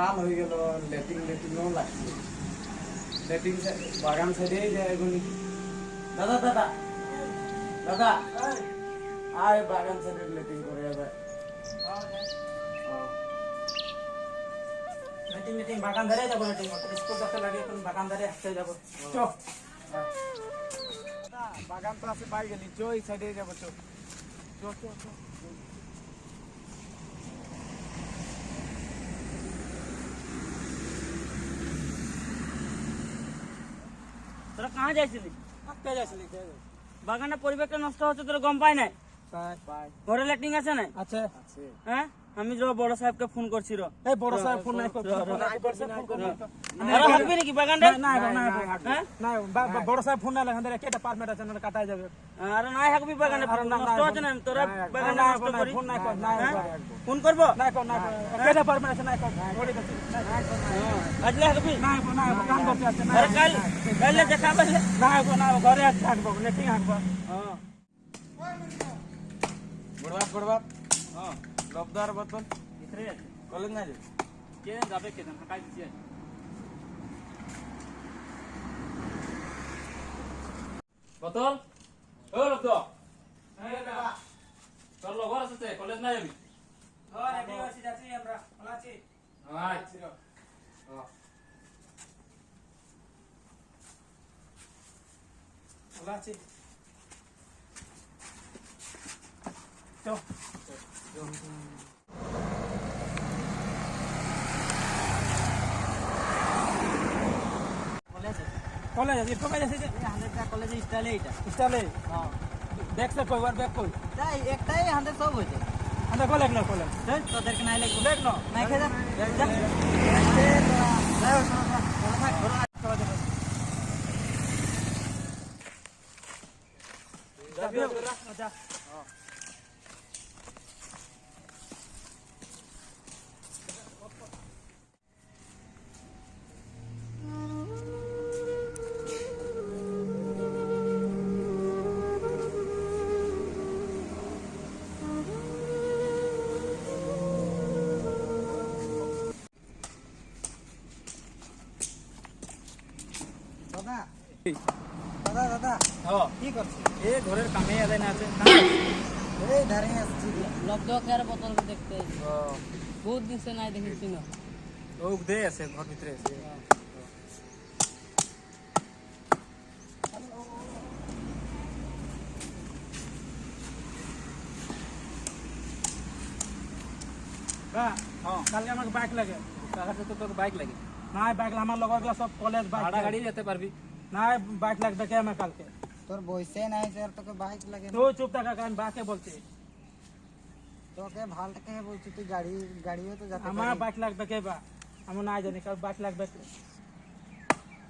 সকাল হয়ে গেল, লেটিংও লাগছে। লেটিং বাগান সাইডেই যায় নাকি? দাদা দাদা দাদা, আয় বাগান সাইডে লেটিং করে যাবে। লেটিং বাগান ধারে যাবো। লেটিং স্কুল যাতে লাগে এখন বাগান ধারে আসতে যাবো। চো বাগান তো আছে, পাই গেলি। চো এই সাইডে যাবো। চো চো চো চো। তোরা কাহা যাইছিলি? আটকে যাচ্ছিলি? বাগানের পরিবেশটা নষ্ট হচ্ছে, তোরা গম পাই নাই? পাই ঘরে ল্যাট্রিন আছে নাই? আছে। হ্যাঁ, আমি বড় সাহেবকে ফোন করছি। এই বড় সাহেব ফোন নাই হাঁটবি নাকি বাগানটা? বড় সাহেব ফোন নাই লাগে কেটা পারমিট আছে না কাটাই যাবে। আরে নাই হাঁকবি বাগানে, নষ্ট হচ্ছে না। তোরা বাগানটা নষ্ট করি ফোন নাই কর নাই ফোন করবো? নাই কর নাই কেটা পারমিট আছে নাই কর ওড়ি গেছে আজলে হাঁকবি? নাই না কাম করতে আছে না। আরে কাইলে দেখা পাইলে না ঘরে আছে হাঁকবো, লেটিং হাঁকবো। হ্যাঁ বড়বাপ লবদার বোতল ভিতরে আছে। কলেজ না যাবে? কে যাবে? কে জানে? হাঁকাই দিচ্ছে বোতল। ও লব্দ, তোর লগর আছে কলেজ না যাবি? যাচ্ছি আমরা আছি। আচ্ছা আছি তো কলেজ আছে তো কাজ আছে যে 100টা কলেজে স্টাইলে এটা। স্টাইলে হ্যাঁ ব্যাক সে কই ব্যাক কই তাই একটাই 100 সব হইছে। আমরা কলেজ না কলেজ তোদেরকে নাই লাগবে? দেখ না নাই খেদা যা যা দাদা দাদা কি করছিস? এ ঘরের কামে আদায় না আছে। এই ধারে আসছি। লব্ধকে আর বোতলকে দেখতে বহুত দিন সে নাই দেখেছি না। ও দে আছে ঘর ভিতরে আছে। কালকে আমাকে বাইক লাগে। কাছে তো তোর বাইক লাগে। না বাইক আমার লগরগুলো সব কলেজ বাইক ভাড়া গাড়ি যেতে পারবি। না বাইক লাগবে কে আমার কালকে। তোর বয়সে নাই স্যার, তোকে বাইক লাগে না। তুই চুপ থাকা আমি বাকে বলছি। তোকে ভালটাকে বলছি, তুই গাড়িও তো যেতে আমার পারিস। বাইক লাগবে কে বা আমি নাই জানি কার বাইক লাগবে।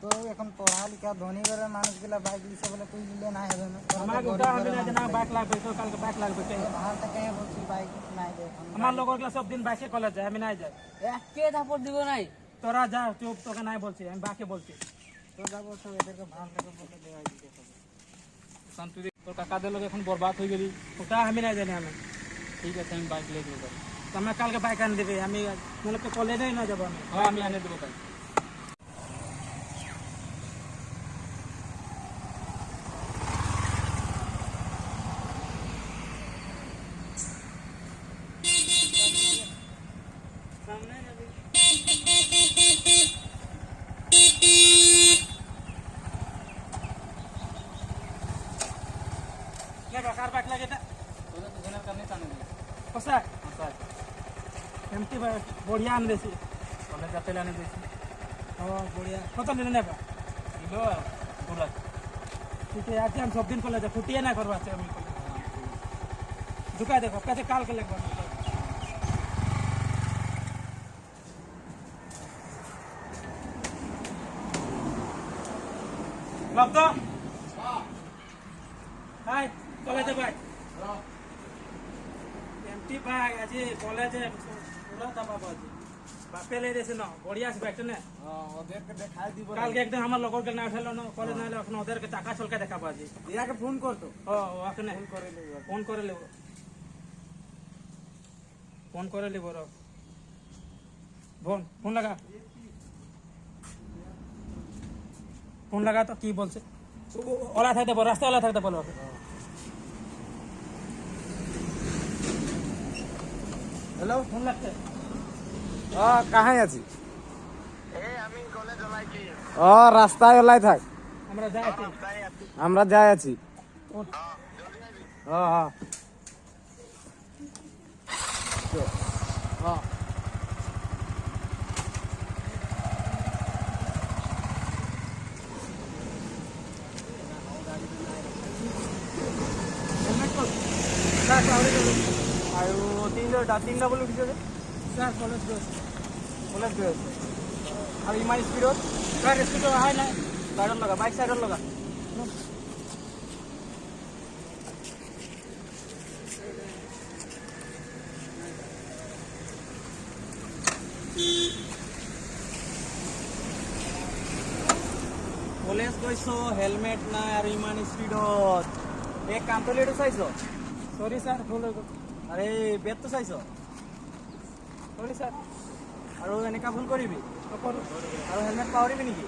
তো এখন পড়ালেখা ধনী ঘরের মানুষগুলা বাইক লিছে বলে তুই নিলে না হবে না। আমার গোটা আমি না জানা বাইক লাগবে তো কালকে বাইক লাগবে কে। ভালটাকে বলছি বাইক নাই দে এখন। আমার লগরগুলো সব দিন বাইকে কলেজ যায়, আমি নাই যাই। কে থাপড় দিব নাই? তোরা যা চুপ, তোকে নাই বলছি, আমি বাকে বলছি। তো যাবো তো এদেরকে ভালটাকে বলে দেওয়া দিতে হবে। তুই তোর কাকাদের লোক এখন বরবাদ হয়ে গেলি। ওটা আমি নাই জানি। আমি ঠিক আছে, আমি বাইক লেগে দেবো। আমার কালকে বাইক আনি দেবে, আমি মানে কলেজেই না যাবো আমি। হ্যাঁ, আমি এনে দেবো তাই। সামনে যাবি? কার বাইক লাগে এটা? তোদের দুজনের কারণে টানে দিই। কষা আচ্ছা এমটি বড়িয়া আনি দিয়েছি। কলেজ যাতে এনে দিয়েছি। ও বড়িয়া কত নিলে নেবা? কিলো 2 লাখ। ঠিক আছে, আজকে আমি সব দিন কলেজে ফুটিয়ে না করবো। আছে আমি ঢুকাই দেখো কাছে কালকে লাগবে। লব্ধ হাই কলেজে ভাই এমটি ভাই আজ কলেজে পুরা দাবা বাজি বাপে লে দিয়েছে না বড়িয়া আসবে একটা না। ওদেরকে দেখাই দিব। কালকে একদম আমার লগরকে না উঠালো না কলেজ না এলে এখন ওদেরকে টাকা চলকে দেখাবো আজ। ইয়াকে ফোন করতো। ও ওখানে ফোন করে নেব রব। ফোন লাগা ফোন লাগা তো কি বলছে ওলা থাকতে বল রাস্তা ওলা থাকতে বলো হ্যালো, ফোন লাগছে কাহাই আছি? রাস্তায় ওলাই থাক, আমরা যাই আমরা যাই আছি। হ্যাঁ আৰু তিনিটা বুলি উঠিছে যে ছাৰ কলেজ গৈ আছে আৰু ইমান স্পীডত ছাৰ স্পীডত অহাই নাই ছাইডত লগা বাইক ছাইডত লগা কলেজ গৈছো হেলমেট নাই আৰু ইমান স্পীডত এই কামতলিটো চাইছ সৰি ছাৰ ভুল হৈ গ'ল আৰে বেগটো চাইছ সৰি ছাৰ আৰু এনেকা ভুল কৰিবি নকৰোঁ আৰু হেলমেট পাহৰিবি নেকি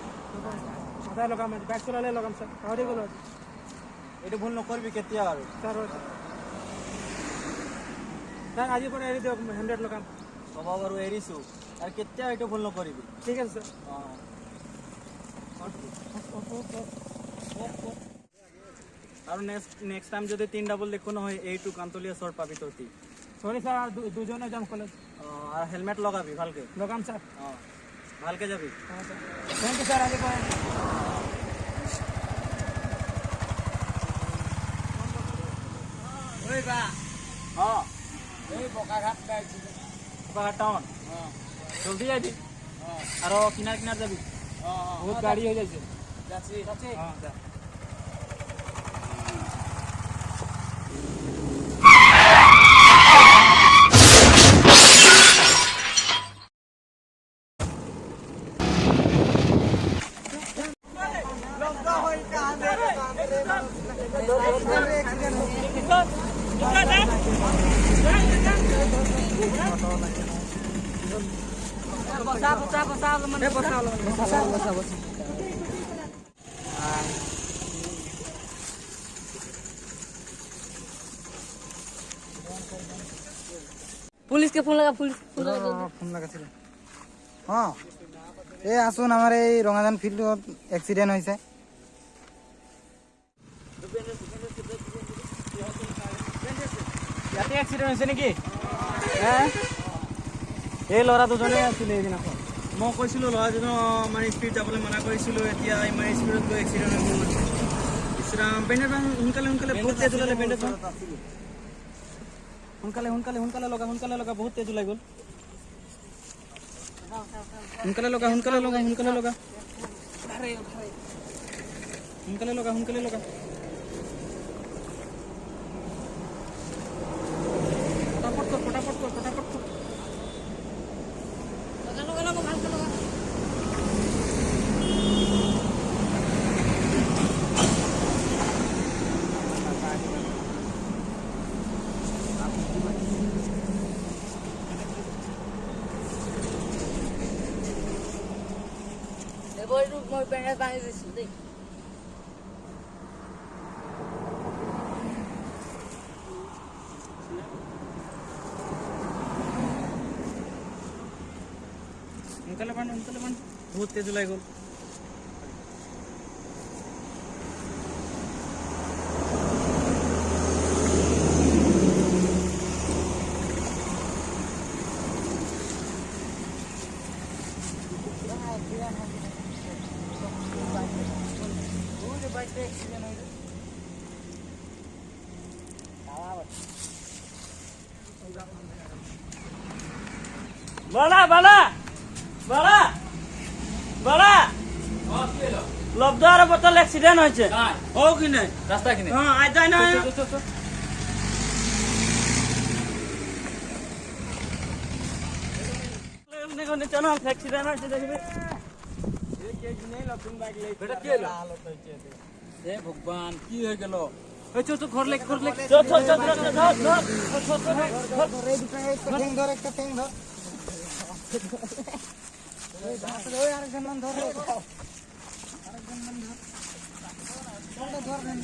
সদায় লগাম বাইক চলালে লগাম ছাৰ পাহৰি গ'লো এইটো ভুল নকৰিবি কেতিয়া আৰু ছাৰ ছাৰ আজিৰ পৰা এৰি দিয়ক হেলমেট লগাম হ'ব বাৰু এৰিছোঁ আৰু কেতিয়া এইটো ভুল নকৰিবি ঠিক আছে ছাৰ আৰু নেক্সট টাইম যদি 3 ডাবল দেখো নহয় এইটো কান্তলীয়া চৰ পাবি ততি সৰি ছাৰ দুজনে যাম কলেজ আৰু হেলমেট লগাবি ভালকে লগাম ছাৰ ভালকে যাবি থেংক ইউ ছাৰ আজি পৰা এই বোকাঘাট গাইছি, বোকাঘাট টাউন জলদি যাবি আৰু কিনাৰ কিনাৰ যাবি বহুত গাড়ী হৈ যাইছে যাচ্ছি। যা पुलिस के फोन लगा पुलिस ফোন লাগাছিল এই আসুন আমার এই রঙাজান ফিল্ডত এক্সিডেন্ট হয়েছে ইয়াতে এক্সিডেণ্ট হৈছে নেকি এই ল'ৰা দুজনে আছিলে এইদিনাখন মই কৈছিলোঁ ল'ৰাজনৰ মানে স্পীড যাবলৈ মানা কৰিছিলোঁ এতিয়া ইমান স্পীডত গৈ এক্সিডেণ্ট হৈ গ'ল ইছৰাম বেণ্ডেজ সোনকালে বহুত তেজ ওলালে বেণ্ডেজ সোনকালে লগা বহুত তেজ ওলাই গ'ল সোনকালে লগা फटाफट कर बोल रूप मोर पेंडा पानी दिस दे उनकले बन बहुत तेज उलाई गल बड़ा बड़ा बड़ा बड़ा लब्धार बोतल एक्सीडेंट होइছে ও কিনে রাস্তা কিনে হ্যাঁ আই যাই না কোনে চলো एक्सीडेंट होइছে দেখবি এ কে কিনে লতুন বাইক লই বেটা কি হলো এ ভগবান কি হয়ে গেল এই চল ঘর লে চল ধর একটা ঠেং ধর ওই আরেকজন মান ধর আরেকজন মান ধর কোনটা ধর নেন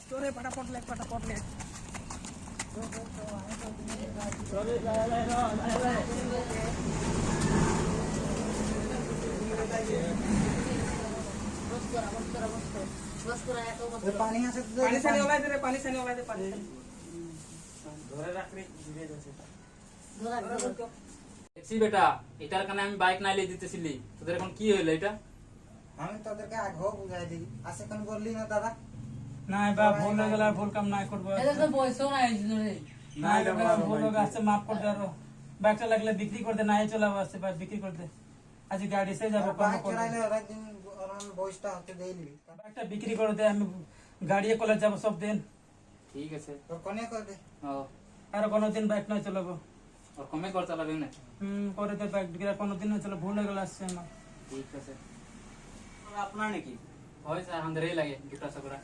তোরে পটাপট লেখ পানি আছে তো পানি সানি ওলাই দে রে, পানি সানি ওলাই দে, পানি সানি। ধরে রাখলে ভিজে যাচ্ছে দেখছি বেটা, এটার কারণে আমি বাইক নাই লিয়ে দিতেছিলি, তোদের এখন কি হইলো এটা? আমি তোদেরকে আগেও বুঝাই দিই আজকে কোন করলি না দাদা না বা ভুল হয়ে গেল, আর ভুল কাম নাই করবো। এটা তো বয়সও নাই এই জন্য রে। না এটা ভুল হয়ে গেছে, মাফ করে দে। আরো বাইকটা লাগলে বিক্রি করে দে, নাই চলাবো আসছে বাইক বিক্রি করে দে। আজ গাড়ি সে যাবো, বাইক চালাইলে একদিন বয়সটা হতে দেইলি বাইকটা বিক্রি করে দে, আমি গাড়ি কলেজ যাবো সব দিন। ঠিক আছে। তোর কোনে করে দে ও, আর কোনোদিন বাইক নাই চালাবো। ওর কমে কর চালাবে না? করে দে বাইক বিক্রি, আর কোনোদিন নাই চলো, ভুল হয়ে গেল আসছে আমার। ঠিক আছে। আপোনাৰ নেকি হয় স্যার, হান্দারেই লাগে দুটা চকরা।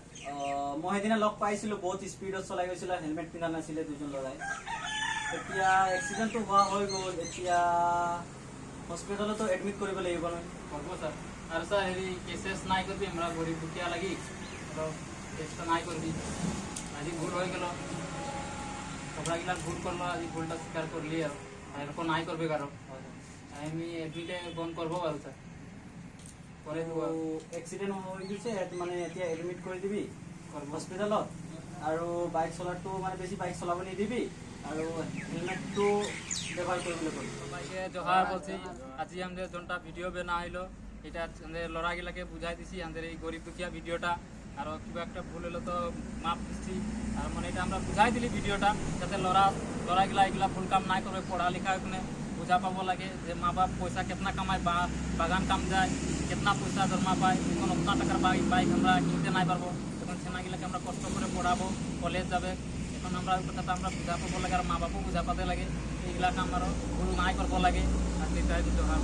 মই সেইদিনা লগ পাইছিলোঁ, বহুত স্পীডত চলাই গৈছিলে, হেলমেট পিন্ধা নাছিলে দুজন ল'ৰাই। এতিয়া এক্সিডেণ্টটো হোৱা হৈ গ'ল, এতিয়া হস্পিটেলতো এডমিট কৰিব লাগিব নহয়। করবো স্যার। আর স্যার হেরি কেসেস নাই করবি, আমরা গরিব দুটিয়া লাগি কেসটা নাই করবি। আজি ভুল হয়ে গেল, সবরা গিলা ভুল করলো, আজি ভুলটা স্বীকার করলি আর এরকম নাই করবে কারো। আমি এডমিটে বন্ধ করবো আর স্যার, করে দেবো। এক্সিডেণ্ট হৈ গৈছে, মানে এতিয়া এডমিট কৰি দিবি হস্পিটেলত, আৰু বাইক চলাটো মানে বেছি বাইক চলাব নিদিবি, আৰু হেলমেটটো ব্যৱহাৰ কৰিবলৈ ক'বি। সবাইকে জোহার বলছি। আজি আমাদের যোনটা ভিডিও বানা হইলো, এটা আমাদের লড়াগিলাকে বুঝাই দিছি, আমাদের এই গরিব দুঃখিয়া ভিডিওটা। আর কিবা একটা ভুল হলো তো মাপ দিচ্ছি, আর মানে এটা আমরা বুঝাই দিলি ভিডিওটা, যাতে লড়াইগুলা এগুলা ভুল কাম নাই করবে। পড়ালেখা এখানে বুঝা পাব লাগে যে মা বাপ পয়সা কেতনা কামায়, বাগান কাম যায়, কেতনা পয়সা দরমা পায়, এখন অতনা টাকার বাইক আমরা কিনতে নাই পারবো। তখন সেনাগুলাকে আমরা কষ্ট করে পড়াবো, কলেজ যাবে। এখন আমরা ওই কথাটা আমরা বুঝা পাবো লাগে, আর মা বাপও বুঝা পাতে লাগে, এইগুলাকে আমারও ভুল নাই করবো লাগে। আর সেটাই জোহার।